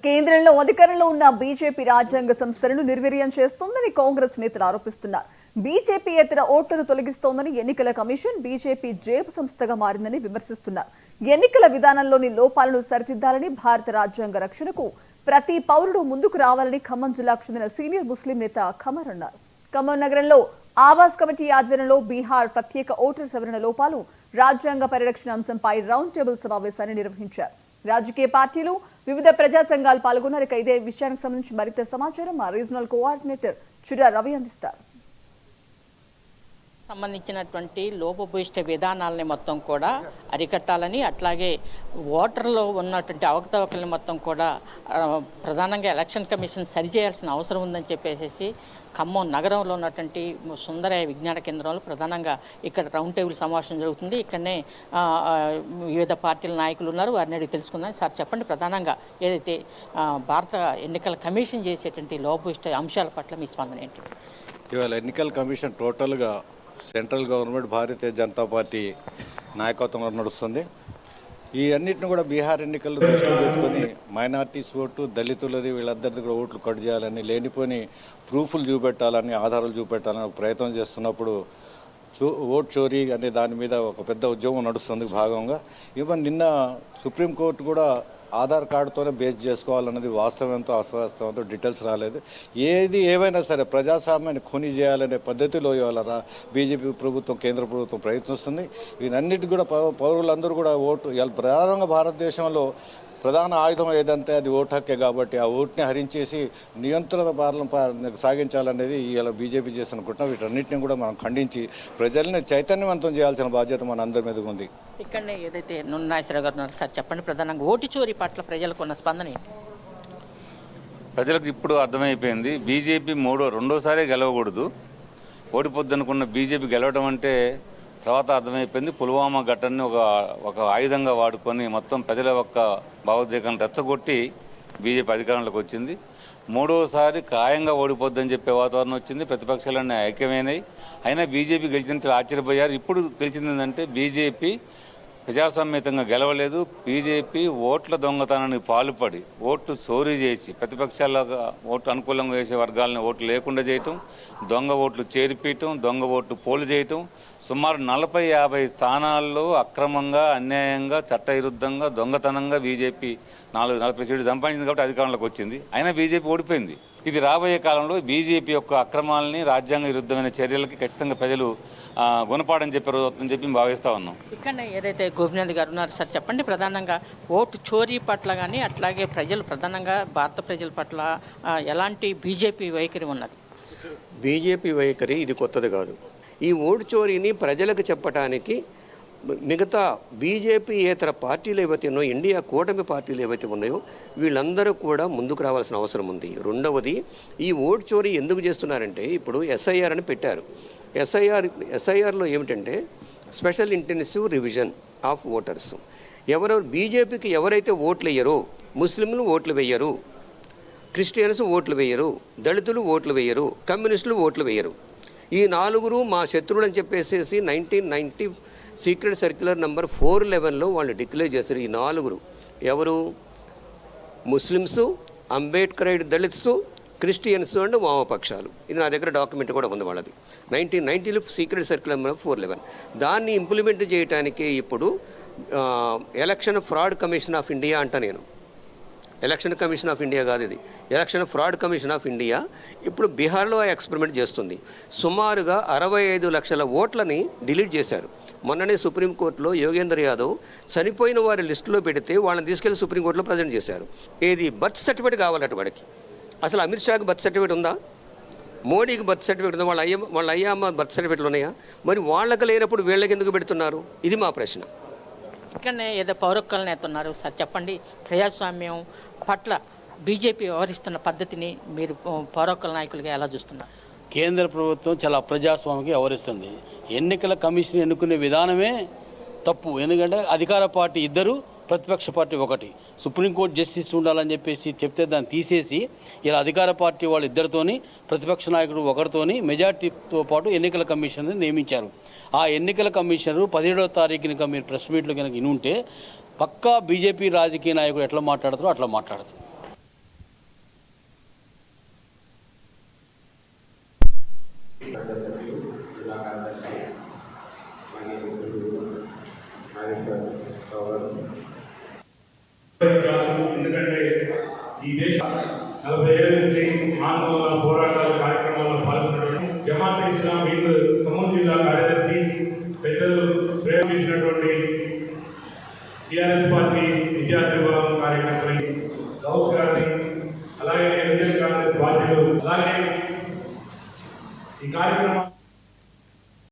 కేంద్రంలో అధికారంలో ఉన్న బీజేపీ రాజ్యాంగ సంస్థలను నిర్వీర్యం చేస్తోందని కాంగ్రెస్ నేతలు ఆరోపిస్తున్నారు. బీజేపీ ఇతర ఓట్లను తొలగిస్తోందని ఎన్నికల కమిషన్ బీజేపీ జేబు సంస్థగా మారిందని విమర్శిస్తున్నారు. ఎన్నికల విధానంలోని లోపాలను సరిదిద్దాలని, భారత రాజ్యాంగ రక్షణకు ప్రతి పౌరుడు ముందుకు రావాలని ఖమ్మం జిల్లాకు చెందిన సీనియర్ ముస్లిం నేత ఖమర్ అన్నారు. ఖమ్మం నగరంలో ఆవాస్ కమిటీ ఆధ్వర్యంలో బీహార్ ప్రత్యేక ఓటర్ సవరణ లోపాలు, రాజ్యాంగ పరిరక్షణ అంశంపై రౌండ్ టేబుల్ సమావేశాన్ని నిర్వహించారు. రాజకీయ పార్టీలు, వివిధ ప్రజా సంఘాలు పాల్గొన్నారు. ఇదే విషయానికి సంబంధించి మరింత సమాచారం మా రీజనల్ కోఆర్డినేటర్ చుడా రవి అందిస్తారు. సంబంధించినటువంటి లోపభూయిష్ట విధానాలని మొత్తం కూడా అరికట్టాలని, అట్లాగే ఓటర్లో ఉన్నటువంటి అవకతవకల్ని మొత్తం కూడా ప్రధానంగా ఎలక్షన్ కమిషన్ సరిచేయాల్సిన అవసరం ఉందని చెప్పేసి ఖమ్మం నగరంలో ఉన్నటువంటి సుందరయ్య విజ్ఞాన కేంద్రంలో ప్రధానంగా ఇక్కడ రౌండ్ టేబుల్ సమావేశం జరుగుతుంది. ఇక్కడనే వివిధ పార్టీల నాయకులు ఉన్నారు, వారిని అడిగి తెలుసుకుందాం. సార్ చెప్పండి, ప్రధానంగా ఏదైతే భారత ఎన్నికల కమిషన్ చేసేటువంటి లోపభూయిష్ట అంశాల పట్ల మీ స్పందన ఏంటి? ఇవాళ ఎన్నికల కమిషన్ టోటల్గా central government Bharatiya Janata party నాయకత్వంలో నడుస్తుంది. ఈ అన్నిటిని కూడా బీహార్ ఎన్నికల్లో దృష్టిలో పెట్టుకొని మైనార్టీస్ ఓటు, దళితులది, వీళ్ళందరిది కూడా ఓట్లు కట్ చేయాలని, లేనిపోని ప్రూఫ్లు చూపెట్టాలని, ఆధారాలు చూపెట్టాలని ప్రయత్నం చేస్తున్నప్పుడు ఓట్ చోరీ అనే దాని మీద ఒక పెద్ద ఉద్యమం నడుస్తుంది భాగంగా. ఈవెన్ నిన్న సుప్రీంకోర్టు కూడా ఆధార్ కార్డుతోనే బేస్ చేసుకోవాలన్నది వాస్తవంతో అస్వాస్తవంతో డీటెయిల్స్ రాలేదు. ఏవైనా సరే ప్రజాస్వామ్యాన్ని ఖూనీ చేయాలనే పద్ధతిలో ఇవాళ బీజేపీ ప్రభుత్వం, కేంద్ర ప్రభుత్వం ప్రయత్నిస్తుంది. వీటన్నిటికీ కూడా పౌరులందరూ కూడా ఓటు, ఇవాళ ప్రధానంగా భారతదేశంలో ప్రధాన ఆయుధం ఏదంటే అది ఓటు హక్కే. కాబట్టి ఆ ఓటుని హరించేసి నియంత్రణ పాలన సాగించాలనేది ఇలా బీజేపీ చేస్తున్న కుట్ర. వీటన్నిటిని కూడా మనం ఖండించి ప్రజల్ని చైతన్యవంతం చేయాల్సిన బాధ్యత మన అందరి మీద ఉంది. ఇక్కడనే ఏదైతే నాగేశ్వరరావు గారు ఉన్నారు, సార్ చెప్పండి, ప్రధానంగా ఓటు చోరీ పట్ల ప్రజలకు ఉన్న స్పందన ఏంటి? ప్రజలకు ఇప్పుడు అర్థమైపోయింది, బీజేపీ రెండోసారి గెలవకూడదు. ఓడిపోద్దనుకున్న బీజేపీ గెలవడం అంటే తర్వాత అర్థమైపోయింది. పుల్వామా ఘటనని ఒక ఆయుధంగా వాడుకొని మొత్తం ప్రజల యొక్క భావోద్వేగాలను రెచ్చగొట్టి బీజేపీ అధికారంలోకి వచ్చింది. మూడోసారి ఖాయంగా ఓడిపోద్దని చెప్పే వాతావరణం వచ్చింది. ప్రతిపక్షాలన్నీ ఐక్యమైనవి. అయినా బీజేపీ గెలిచినంత ఆశ్చర్యపోయారు. ఇప్పుడు గెలిచింది ఏంటంటే బీజేపీ ప్రజాస్వామ్యతంగా గెలవలేదు. బీజేపీ ఓట్ల దొంగతనానికి పాల్పడి ఓట్లు చోరీ చేసి ప్రతిపక్షాల ఓట్లు అనుకూలంగా వేసే వర్గాలని ఓట్లు లేకుండా చేయటం, దొంగ ఓట్లు చేర్పించటం, దొంగ ఓట్లు పోలు చేయటం, సుమారు 40-50 స్థానాల్లో అక్రమంగా, అన్యాయంగా, చట్టవిరుద్ధంగా, దొంగతనంగా బీజేపీ 40 సీట్లు సంపాదించింది. కాబట్టి అధికారంలోకి వచ్చింది. అయినా బీజేపీ ఓడిపోయింది. ఇది రాబోయే కాలంలో బీజేపీ యొక్క అక్రమాలని, రాజ్యాంగ విరుద్ధమైన చర్యలకి ఖచ్చితంగా ప్రజలు గుణపాఠం చెప్పే రోజు అవుతుందని చెప్పి భావిస్తూ ఉన్నాం. ఇక్కడ ఏదైతే గోపినాథ్ గారు ఉన్నారు, సార్ చెప్పండి, ప్రధానంగా ఓటు చోరీ పట్ల కానీ, అట్లాగే ప్రజలు ప్రధానంగా భారత ప్రజల పట్ల ఎలాంటి బీజేపీ వైఖరి ఉన్నది? బీజేపీ వైఖరి ఇది కొత్తది కాదు. ఈ ఓటు చోరీని ప్రజలకు చెప్పడానికి మిగతా బీజేపీ ఏతర పార్టీలు ఏవైతే ఉన్నాయో, ఇండియా కూటమి పార్టీలు ఏవైతే ఉన్నాయో వీళ్ళందరూ కూడా ముందుకు రావాల్సిన అవసరం ఉంది. రెండవది, ఈ ఓటు చోరీ ఎందుకు చేస్తున్నారంటే ఇప్పుడు ఎస్ఐఆర్ అని పెట్టారు. ఎస్ఐఆర్లో ఏమిటంటే special intensive revision of voters. బీజేపీకి ఎవరైతే ఓట్లు వేయరో, ముస్లింలు ఓట్లు వేయరు, క్రిస్టియన్స్ ఓట్లు వేయరు, దళితులు ఓట్లు వేయరు, కమ్యూనిస్టులు ఓట్లు వేయరు. ఈ నలుగురు మా శత్రువులు అని చెప్పేసి 1990 సీక్రెట్ సర్క్యులర్ నెంబర్ 411లో వాళ్ళు డిక్లేర్ చేశారు. ఈ నలుగురు ఎవరు? ముస్లిమ్స్, అంబేద్కరైడ్ దళిత్స్, క్రిస్టియన్స్ అండ్ వామపక్షాలు. ఇది నా దగ్గర డాక్యుమెంట్ కూడా ఉంది వాళ్ళది. 1990లో సీక్రెట్ సర్క్యులర్ నెంబర్ 411. దాన్ని ఇంప్లిమెంట్ చేయడానికి ఇప్పుడు election fraud commission of India అంట. నేను ఎలక్షన్ కమిషన్ ఆఫ్ ఇండియా కాదు, ఇది election fraud commission of India ఇప్పుడు బీహార్లో ఎక్స్పెరిమెంట్ చేస్తుంది. సుమారుగా 65 లక్షల ఓట్లని డిలీట్ చేశారు. మొన్ననే సుప్రీంకోర్టులో యోగేందర్ యాదవ్ చనిపోయిన వారి లిస్టులో పెడితే వాళ్ళని తీసుకెళ్లి సుప్రీంకోర్టులో ప్రజెంట్ చేశారు. ఏది బర్త్ సర్టిఫికేట్ కావాలట వాడికి. అసలు అమిత్ షాకి బర్త్ సర్టిఫికేట్ ఉందా? మోడీకి బర్త్ సర్టిఫికేట్ ఉందా? వాళ్ళ అయ్యమ్మ బర్త్ సర్టిఫికేట్లు ఉన్నాయా? మరి వాళ్ళకి లేనప్పుడు వీళ్ళకి ఎందుకు పెడుతున్నారు? ఇది మా ప్రశ్న. ఇక్కడనే ఏదో పౌరక్కలు నేతున్నారు, సార్ చెప్పండి, ప్రజాస్వామ్యం పట్ల బీజేపీ వ్యవహరిస్తున్న పద్ధతిని మీరు పౌరక్కల నాయకులుగా ఎలా చూస్తున్నారు? కేంద్ర ప్రభుత్వం చాలా అప్రజాస్వామికి వ్యవహరిస్తుంది. ఎన్నికల కమిషన్ ఎన్నుకునే విధానమే తప్పు. ఎందుకంటే అధికార పార్టీ ఇద్దరు, ప్రతిపక్ష పార్టీ ఒకటి. సుప్రీంకోర్టు జస్టిస్ ఉండాలని చెప్పేసి చెప్తే దాన్ని తీసేసి ఇలా అధికార పార్టీ వాళ్ళు ఇద్దరితోని, ప్రతిపక్ష నాయకుడు ఒకరితోని మెజార్టీతో పాటు ఎన్నికల కమిషన్ నియమించారు. ఆ ఎన్నికల కమిషనరు 17వ తారీఖున మీరు ప్రెస్ మీట్లో కనుక వినుంటే పక్కా బీజేపీ రాజకీయ నాయకుడు ఎట్లా మాట్లాడతారో అట్లా మాట్లాడతారు. 40 ఏళ్ళ నుంచి ఆందోళన పోరాటాల కార్యక్రమాల్లో పాల్గొన్నటువంటి జమాత్ ఇస్లాం హింద్ ఖమ్మం జిల్లా కార్యదర్శి పెద్దలు ప్రేమ చేసినటువంటి టీఆర్ఎస్ పార్టీ విద్యార్థి విభాగం కార్యకర్తలు గౌస్ గారిని, అలాగే ఇండియన్ కాంగ్రెస్ పార్టీలు, అలాగే ఈ కార్యక్రమం